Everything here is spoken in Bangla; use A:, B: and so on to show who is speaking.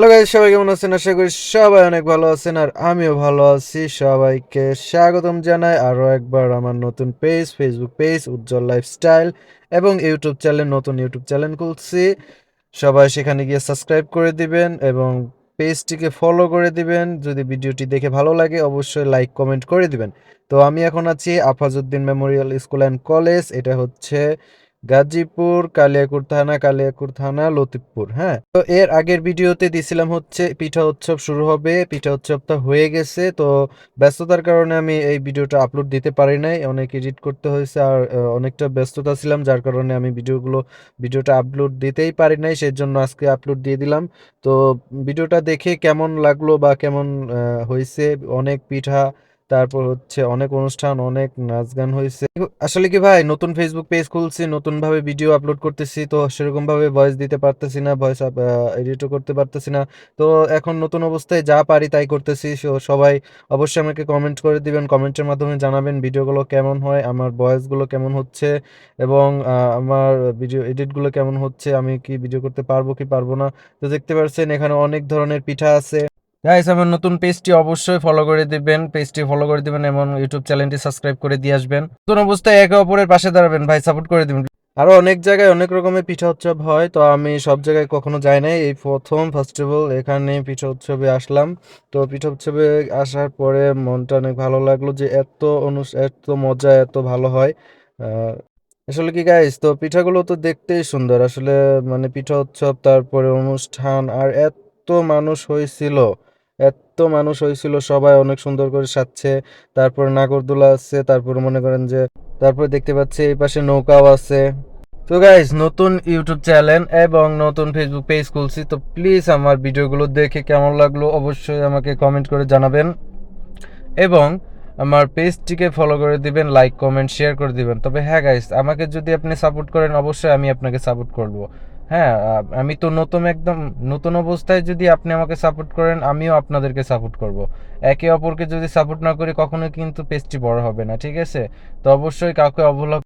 A: হ্যালো গাইস, সবাই কেমন আছেন? আশা করি সবাই অনেক ভালো আছেন আর আমিও ভালো আছি। সবাইকে স্বাগতম জানাই আরো একবার আমার নতুন পেজ, ফেসবুক পেজ উজ্জ্বল লাইফস্টাইল এবং ইউটিউব চ্যানেল, নতুন ইউটিউব চ্যানেল খুলছি। সবাই সেখানে গিয়ে সাবস্ক্রাইব করে দিবেন এবং পেজটিকে ফলো করে দিবেন। যদি ভিডিওটি দেখে ভালো লাগে অবশ্যই লাইক কমেন্ট করে দিবেন। তো আমি এখন আছি Afazuddin Memorial school and college. এটা হচ্ছে গাজীপুর কালিয়াকুর থানা লতিফপুর। হ্যাঁ, তো এর আগের ভিডিওতে দিছিলাম হচ্ছে পিঠা উৎসব শুরু হবে, পিঠা উৎসবটা হয়ে গেছে। তো ব্যস্ততার কারণে আমি এই ভিডিওটা আপলোড দিতে পারি নাই, অনেক এডিট করতে হয়েছে আর অনেকটা ব্যস্ততা ছিলাম, যার কারণে আমি ভিডিওটা আপলোড দিতেই পারি নাই। সেজন্য আজকে আপলোড দিয়ে দিলাম। তো ভিডিওটা দেখে কেমন লাগলো বা কেমন হয়েছে, অনেক পিঠা, তারপর হচ্ছে অনেক অনুষ্ঠান, অনেক নাচ গান হয়েছে। আসলে কি ভাই, নতুন ফেসবুক পেজ খুলছি, নতুন ভাবে ভিডিও আপলোড করতেছি, তো সেরকম ভাবে ভয়েস দিতে পারতেছি না, ভয়েস এডিটও করতে পারতেছি না। তো এখন নতুন অবস্থায় যা পারি তাই করতেছি। সবাই অবশ্যই আমাকে কমেন্ট করে দিবেন, কমেন্টের মাধ্যমে জানাবেন ভিডিওগুলো কেমন হয়, আমার ভয়েসগুলো কেমন হচ্ছে এবং আমার ভিডিও এডিটগুলো কেমন হচ্ছে, আমি কি ভিডিও করতে পারবো কি পারবো না। তো দেখতে পাচ্ছেন এখানে অনেক ধরনের পিঠা আছে। গাইস, আমার নতুন পেজটি অবশ্যই ফলো করে দিবেন, এবং ইউটিউব চ্যানেলটি সাবস্ক্রাইব করে দিয়ে আসবেন। নতুন অবস্থায় একে অপরের পাশে দাঁড়াবেন ভাই, সাপোর্ট করে দিবেন। আরো অনেক জায়গায় অনেক রকমের পিঠা উৎসব হয়, তো আমি সব জায়গায় কখনো যাই নাই, এই প্রথম ফার্স্ট অফ অল এখানে পিঠা উৎসবে আসলাম। তো পিঠা উৎসবে আসার পরে মনটা অনেক ভালো লাগলো যে এত মজা, এত ভালো হয়। আহ, আসলে কি গাইস, তো পিঠাগুলো তো দেখতেই সুন্দর আসলে, মানে পিঠা উৎসব, তারপরে অনুষ্ঠান, আর এত মানুষ হয়েছিল, সবাই অনেক সুন্দর করে সাজছে। তারপর নাগরদোলা আছে, তারপর মনে করেন যে তারপর দেখতে পাচ্ছি এই পাশে নৌকাও আছে। তো গাইস, নতুন ইউটিউব চ্যানেল এবং নতুন ফেসবুক পেজ খুলছি, তো প্লিজ আমার ভিডিওগুলো দেখে কেমন লাগলো অবশ্যই আমাকে কমেন্ট করে জানাবেন এবং আমার পেজটিকে ফলো করে দিবেন, লাইক কমেন্ট শেয়ার করে দিবেন। তবে হ্যাঁ গাইস, আমাকে যদি আপনি সাপোর্ট করেন অবশ্যই আমি আপনাকে সাপোর্ট করব। হ্যাঁ, আমি তো একদম নতুন অবস্থায় যদি আপনি আমাকে সাপোর্ট করেন আমিও আপনাদেরকে সাপোর্ট করব। একে অপরকে যদি সাপোর্ট না করি কখনোই কিন্তু পেজটি বড় হবে না, ঠিক আছে? তো অবশ্যই কাউকে অবহেলা